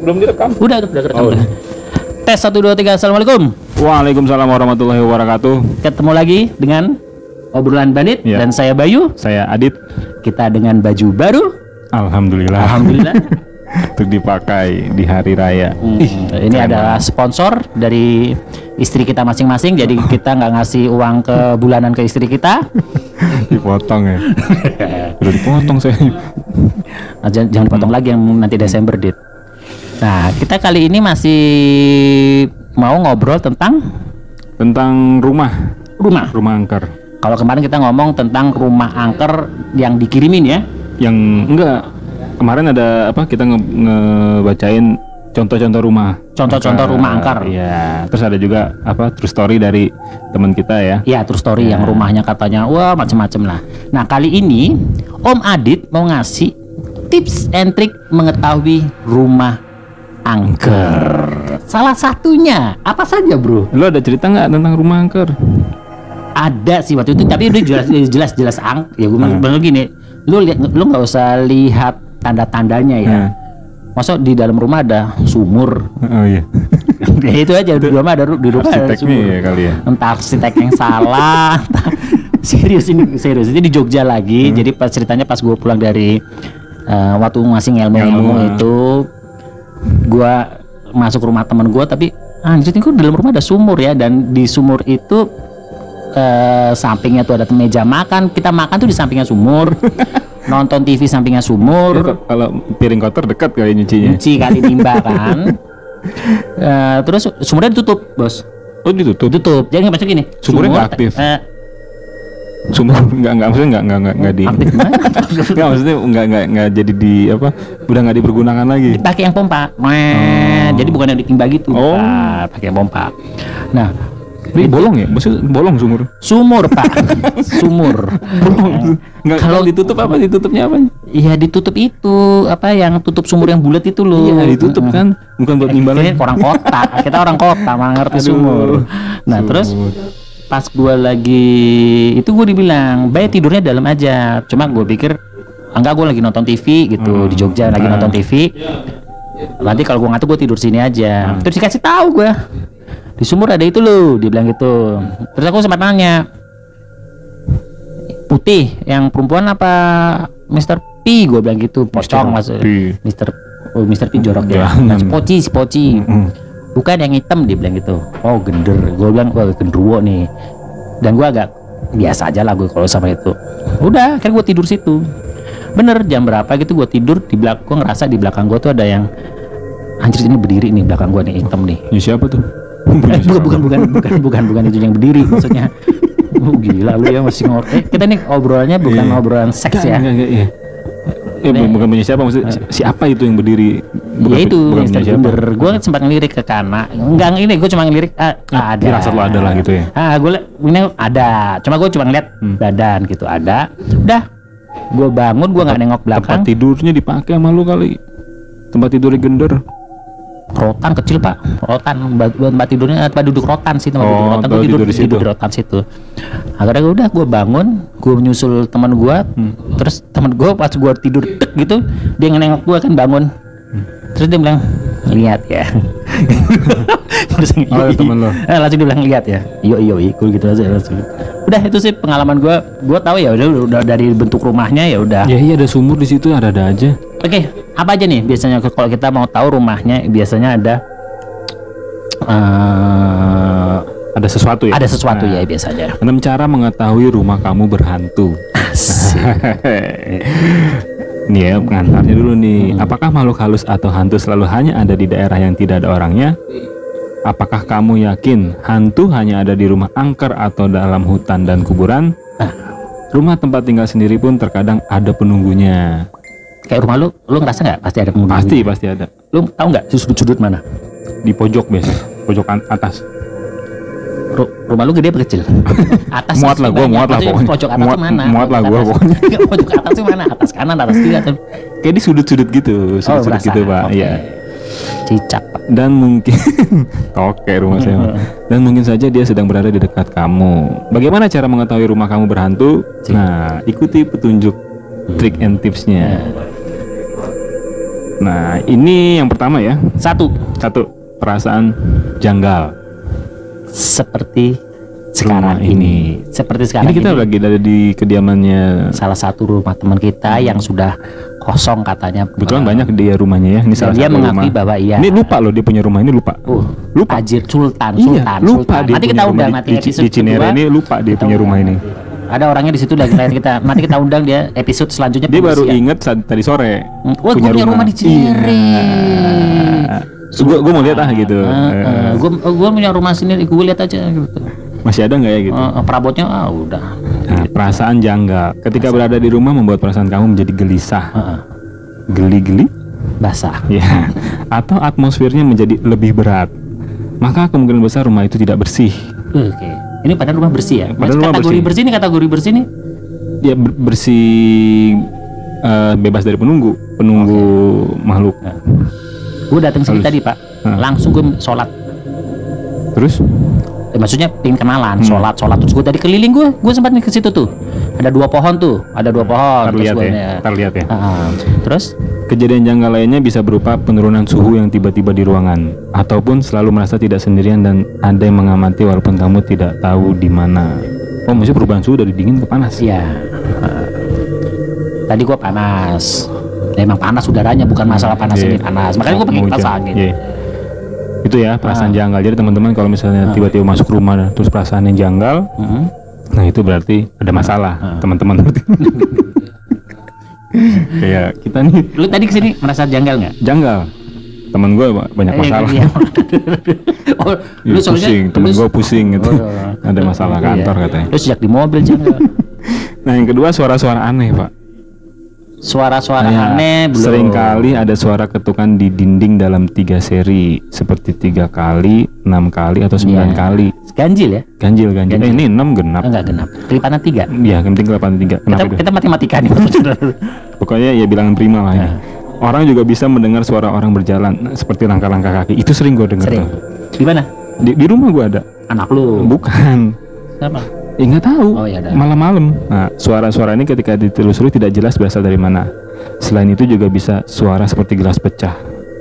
belum direkam. Udah direkam. Oh, Tes 1 2 3. Assalamualaikum. Waalaikumsalam warahmatullahi wabarakatuh. Ketemu lagi dengan obrolan bandit Ya. dan saya Bayu. Saya Adit. Kita dengan baju baru. Alhamdulillah. Alhamdulillah. Untuk dipakai di hari raya. Ini adalah sponsor dari istri kita masing-masing. Jadi kita nggak ngasih uang ke bulanan ke istri kita. Dipotong ya. Udah dipotong saya. Jangan dipotong lagi yang nanti Desember, Dit. Nah, kita kali ini masih mau ngobrol tentang rumah angker. Kalau kemarin kita ngomong tentang rumah angker yang dikirimin ya. Yang enggak, kemarin ada apa, kita ngebacain contoh-contoh rumah. Contoh-contoh rumah angker. Iya. Terus ada juga apa, true story dari teman kita ya. Iya, true story yang rumahnya katanya wah macem-macem lah. Nah, kali ini Om Adit mau ngasih tips and trik mengetahui rumah angker. Salah satunya apa saja, Bro? Lo ada cerita nggak tentang rumah angker? Ada sih waktu itu, tapi udah jelas ya gue bilang gini, lu nggak usah lihat tanda-tandanya ya. Masa di dalam rumah ada sumur? Oh iya. Ya itu aja, di rumah ada sumur. Ya, kali ya. Entah arsitek yang salah. serius ini di Jogja lagi. Jadi pas ceritanya pas gue pulang dari waktu ngasih ilmu itu, gue masuk rumah temen gue, tapi anjir ini kok dalam rumah ada sumur ya, dan di sumur itu sampingnya tuh ada meja makan, kita makan tuh di sampingnya sumur. Nonton TV sampingnya sumur ya, kalau piring kotor dekat kali nyuci kali nimba kan. Terus sumurnya ditutup, Bos. Oh ditutup. Jadi masuk gini, sumurnya nggak aktif. Sumur nggak maksudnya nggak di aktif mana? Nggak, maksudnya nggak jadi di apa, udah nggak dipergunakan lagi. Pakai yang pompa. Jadi bukan yang ditimba gitu. Pakai yang pompa. Nah, ini bolong ya? Maksudnya bolong sumur, Pak. Sumur. Nggak, kalau ditutup apa? Ditutupnya apa? Iya, ditutup itu apa, yang tutup sumur yang bulat itu loh. Iya, ditutup kan, bukan buat nimbalin. Orang kota, kita orang kota malah ngerti sumur. Nah, terus pas gue lagi itu gue dibilang, "Baik, tidurnya dalam aja." Cuma gue pikir enggak, gue lagi nonton TV gitu di Jogja, lagi nonton TV. Nanti kalau gue ngantuk gue tidur sini aja. Terus dikasih tahu gue, di sumur ada itu loh, dia bilang gitu. Terus aku sempat nanya, "Putih yang perempuan apa Mr. P?" Gue bilang gitu. Pocong maksud Mr. P jorok ya. Si Poci. Bukan yang hitam, dia bilang gitu. Oh, gender. Gue bilang, wah genderuwo nih. Dan gue agak biasa aja lah gue kalau sama itu. Udah, akhirnya gue tidur situ. Bener, jam berapa gitu gue tidur, di belakang gue ngerasa di belakang gue tuh ada yang anjir, ini berdiri nih belakang gue nih, hitam nih. Ya, siapa tuh? Bukan itu yang berdiri maksudnya. Gila lu ya, masih kita nih obrolannya bukan obrolan seks ya. Iya. Bukan punya siapa, maksudnya siapa itu yang berdiri? Ya itu Mr. Gender. Gue sempat ngelirik ke kanan. Enggak, ini gue cuma ngelirik ada. Dirasa lo ada lah gitu ya. Gue ini ada. Cuma gue cuma ngeliat badan gitu ada. Udah, gue bangun, gue nggak nengok belakang. Tempat tidurnya dipakai sama lu kali. Tempat tidurnya gender. Rotan kecil, Pak. Rotan tempat tidurnya, tempat duduk rotan sih, tempat duduk rotan. Gue tidur di rotan situ. Akhirnya udah, gue bangun, gue menyusul teman gue. Terus teman gue pas gue tidur gitu, dia nengok gue kan bangun. Terus dia bilang, "Lihat ya." Terus teman lo. Langsung dia bilang, "Lihat ya." Iyo, gue gitu aja langsung. Udah, itu sih pengalaman gue. Gue tahu ya udah dari bentuk rumahnya ya udah. Ya iya, ada sumur di situ, ada aja. Oke, apa aja nih biasanya kalau kita mau tahu rumahnya? Biasanya ada sesuatu ya. Ada sesuatu ya biasanya. 6 cara mengetahui rumah kamu berhantu. Nih ya, pengantarnya dulu nih. Apakah makhluk halus atau hantu selalu hanya ada di daerah yang tidak ada orangnya? Apakah kamu yakin hantu hanya ada di rumah angker atau dalam hutan dan kuburan? Rumah tempat tinggal sendiri pun terkadang ada penunggunya. Kayak rumah lu ngerasa nggak pasti ada penghuni? Pasti ada. Lu tahu nggak sudut-sudut mana? Di pojok pojok atas. Rumah lu gede apa kecil? Atas. Muat lah pokoknya. Pojok atas mana? Muat lah gua pokoknya. Pojok atas itu mana? Atas kanan, atas kiri atau? Kayak di sudut-sudut gitu, gitu, Pak. Iya. Cicak, Pak. Dan mungkin toke rumah saya. Dan mungkin saja dia sedang berada di dekat kamu. Bagaimana cara mengetahui rumah kamu berhantu? Nah, ikuti petunjuk trik and tipsnya. Nah, ini yang pertama ya. Satu, Perasaan janggal. seperti sekarang Rumah ini. Seperti sekarang Ini kita ini. lagi ada di kediamannya. Salah satu rumah teman kita yang sudah kosong katanya. Kebetulan banyak dia rumahnya ya. Ini Dan salah dia satu mengakui rumah. bahwa iya. Ini lupa loh dia punya rumah ini, lupa. Lupa. Tajir Sultan, Iya, Sultan, lupa Sultan. dia Nanti punya kita rumah undang di- nanti di episode Cinere kedua. ini, lupa dia Kita punya rumah undang ini. nanti. Ada orangnya di situ lagi nanti kita undang dia episode selanjutnya. Dia baru pembersihan. inget saat tadi sore. Wah, gue punya rumah di Cinere. Gue mau lihat gitu. Gue punya rumah sini, gue lihat aja gitu. Masih ada nggak ya gitu? Perabotnya udah. Nah, perasaan janggal ketika berada di rumah membuat perasaan kamu menjadi gelisah, geli-geli, Basah. ya, atau atmosfernya menjadi lebih berat. Maka kemungkinan besar rumah itu tidak bersih. Oke. Ini padahal rumah bersih ya. Padahal rumah Kategori bersih ini Dia bersih, bebas dari penunggu makhluk. Gue datang sini Halus. tadi Pak, langsung gue sholat. Terus? Maksudnya pengen kenalan, sholat terus gue tadi keliling gue sempat nih ke situ tuh. Ada 2 pohon tuh, Terlihat ya. Terus Kejadian janggal lainnya bisa berupa penurunan suhu yang tiba-tiba di ruangan, ataupun selalu merasa tidak sendirian dan ada yang mengamati walaupun kamu tidak tahu di mana. Oh, maksudnya perubahan suhu dari dingin ke panas? Iya. Tadi gue panas. Ya, emang panas udaranya, bukan masalah panas ini panas. Makanya gue pakai kipas angin. Iya. Itu ya perasaan janggal. Jadi teman-teman kalau misalnya tiba-tiba masuk rumah terus perasaannya janggal, nah itu berarti ada masalah, teman-teman. Kayak kita nih. Lu tadi kesini merasa janggal nggak? Janggal. Temen gue banyak masalah. Iya. Oh, lu soalnya pusing. Temen gue pusing gitu. Ada masalah kantor Iya. katanya. Lu sejak di mobil janggal. Nah yang kedua suara-suara aneh pak. Suara-suara Kayak aneh belum. sering kali ada suara ketukan di dinding dalam 3 seri, seperti 3 kali, 6 kali atau 9 Iya. kali. Ganjil ya? Ganjil. Ini 6 genap. Enggak genap. Kelipatan 3. Iya, yang penting kelapaan 3. Kenapa itu? Kita matematika nih. Pokoknya ya bilangan prima lah ini. Orang juga bisa mendengar suara orang berjalan seperti langkah-langkah kaki. Itu sering gue dengar. Sering. tuh. Di mana? Di rumah gue ada. Anak lu. Bukan. Siapa? Nggak tahu. Oh, ya, ada. Malam-malam. Nah, suara-suara ini ketika ditelusuri tidak jelas berasal dari mana. Selain itu juga bisa suara seperti gelas pecah.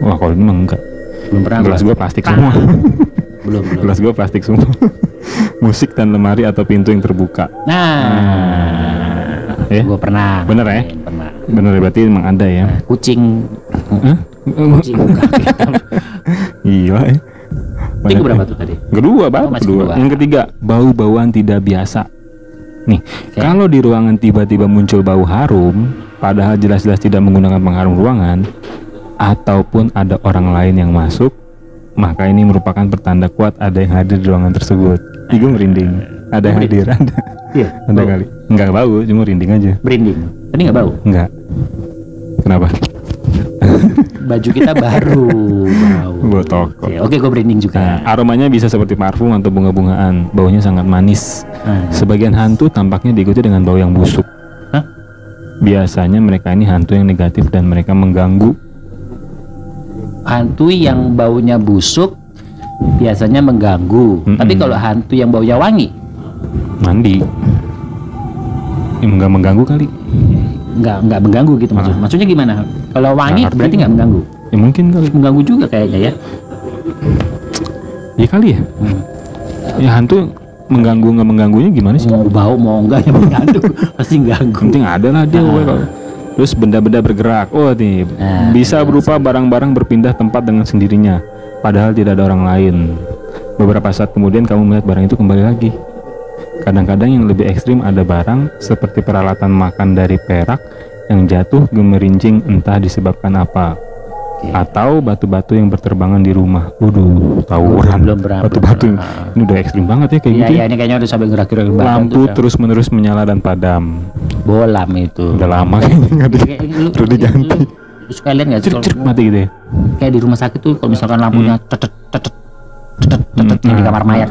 Wah, kalau ini mah enggak. Belum pernah. Gelas gue plastik semua. Belum. Gelas gue plastik semua. Musik dan lemari atau pintu yang terbuka. Nah. Ya? Gue pernah. Bener ya? Pernah. Bener berarti emang ada ya. Kucing. Hah? Kucing bukan. Gila ya. Kucing berapa tuh tadi? Kedua, baru masih kedua. kedua. Yang ketiga, bau-bauan tidak biasa. Nih, kalau di ruangan tiba-tiba muncul bau harum, padahal jelas-jelas tidak menggunakan pengharum ruangan, ataupun ada orang lain yang masuk, maka ini merupakan pertanda kuat ada yang hadir di ruangan tersebut. Gue merinding. Ada yang hadir, ada. Iya. Ada kali. Enggak bau, cuma merinding aja. Berinding. Tadi nggak bau. Enggak. Kenapa? Baju kita baru bau. Buat toko. Oke, gue berinding juga. Nah, aromanya bisa seperti parfum atau bunga-bungaan. Baunya sangat manis. Sebagian hantu tampaknya diikuti dengan bau yang busuk. Hah? Biasanya mereka ini hantu yang negatif dan mereka mengganggu. Hantu yang baunya busuk biasanya mengganggu. Tapi kalau hantu yang baunya wangi, Mandi. Enggak mengganggu kali. nggak mengganggu gitu maksudnya gimana? Kalau wangi Nggak ngerti. berarti nggak mengganggu. Ya mungkin kali. Mengganggu juga kayaknya ya. Ya kali ya. Ya hantu mengganggu nggak mengganggunya gimana sih? Mau bau mau enggak ya mengganggu pasti ganggu. Penting ada lah dia. Terus benda-benda bergerak. Oh nih, bisa berupa barang-barang berpindah tempat dengan sendirinya, padahal tidak ada orang lain. Beberapa saat kemudian kamu melihat barang itu kembali lagi. Kadang-kadang yang lebih ekstrim ada barang seperti peralatan makan dari perak yang jatuh gemerincing entah disebabkan apa. Atau batu-batu yang berterbangan di rumah. Waduh, tawuran. Batu-batu. Ini udah ekstrim banget ya kayak gitu. Iya, ini kayaknya udah sampai gerak-gerak Lampu terus-menerus menyala dan padam. Bolam itu. Udah lama kayaknya nggak perlu diganti. Lu suka lihat nggak sih? Cek mati gitu ya. Kayak di rumah sakit tuh kalau misalkan lampunya tetet di kamar mayat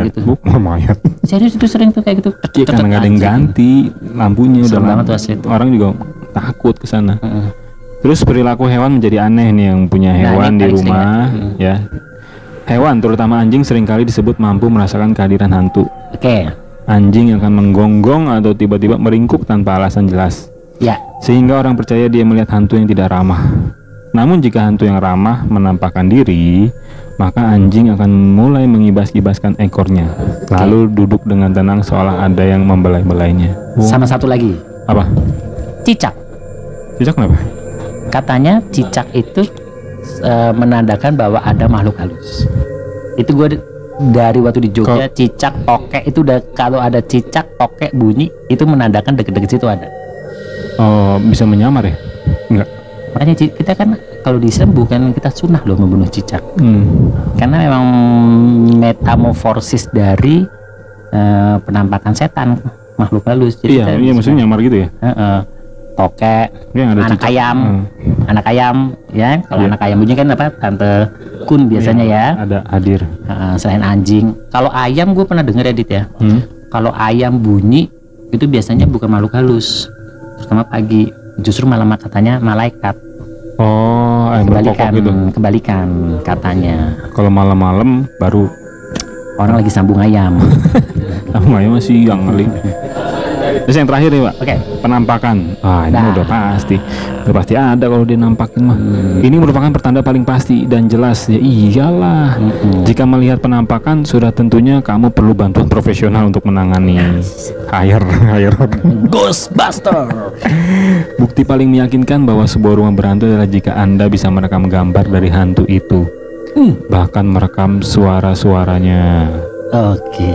gitu. Kamar mayat. Serius itu sering tuh kayak gitu. Iya karena nggak ada yang ganti lampunya. Serem udah banget tuh asli. Orang juga takut ke sana. Terus perilaku hewan menjadi aneh nih yang punya hewan di rumah ya. Hewan terutama anjing seringkali disebut mampu merasakan kehadiran hantu. Oke. Anjing yang akan menggonggong atau tiba-tiba meringkuk tanpa alasan jelas. Ya. Sehingga orang percaya dia melihat hantu yang tidak ramah. Namun jika hantu yang ramah menampakkan diri, maka anjing akan mulai mengibas-ibaskan ekornya, lalu duduk dengan tenang seolah ada yang membelai-belainya. Sama satu lagi. Apa? Cicak. Cicak kenapa? Katanya cicak itu menandakan bahwa ada makhluk halus. Itu gue dari waktu di Jogja, cicak, tokek itu udah, kalau ada cicak, tokek bunyi itu menandakan deket-deket situ ada. Oh, bisa menyamar ya? Enggak. Makanya kita kan kalau di Islam bukan kita sunnah loh membunuh cicak. Karena memang metamorfosis dari penampakan setan, makhluk halus. Jadi iya maksudnya nyamar gitu ya. Tokek, ya, anak cicak. Anak ayam ya. Kalau anak ayam bunyi kan apa? Tante Kun biasanya ya. Ada hadir. Selain anjing, kalau ayam gue pernah denger Edit ya. Kalau ayam bunyi itu biasanya bukan makhluk halus, terutama pagi. Justru malam katanya malaikat. Oh, kebalikan gitu. Kebalikan katanya. Kalau malam-malam baru orang lagi sambung ayam. Sambung ayam masih siang kali. Terus yang terakhir nih Pak. Oke. Penampakan. Ini udah pasti ada kalau dia nampakin mah. Ini merupakan pertanda paling pasti dan jelas. Ya iyalah. Jika melihat penampakan, sudah tentunya kamu perlu bantuan profesional untuk menangani. Hire Ghostbuster. Bukti paling meyakinkan bahwa sebuah rumah berhantu adalah jika Anda bisa merekam gambar dari hantu itu. Bahkan merekam suara-suaranya. Oke.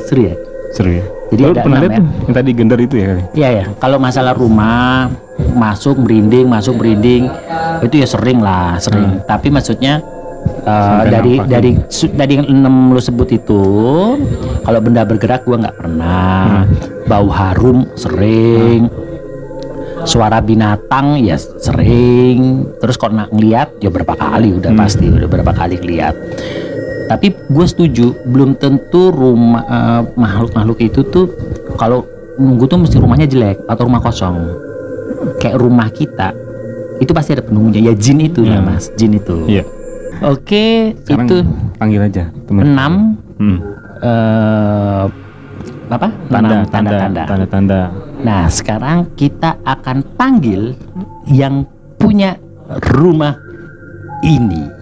Seru ya? Seru ya. Jadi Lalu ada pernah lihat ya? yang tadi gender itu ya? Iya ya. Kalau masalah rumah masuk merinding itu ya sering. Tapi maksudnya dari yang 6 lo sebut itu, kalau benda bergerak gua nggak pernah. Bau harum sering. Suara binatang ya sering. Terus kalau ngeliat ya berapa kali udah pasti udah berapa kali ngeliat. Tapi gue setuju, belum tentu rumah makhluk-makhluk itu tuh kalau nunggu tuh mesti rumahnya jelek atau rumah kosong. Kayak rumah kita itu pasti ada penunggunya. Ya jin itu ya Mas, jin itu. Iya. Oke, sekarang itu panggil aja teman. 6 apa? Tanda-tanda. Nah, sekarang kita akan panggil yang punya rumah ini.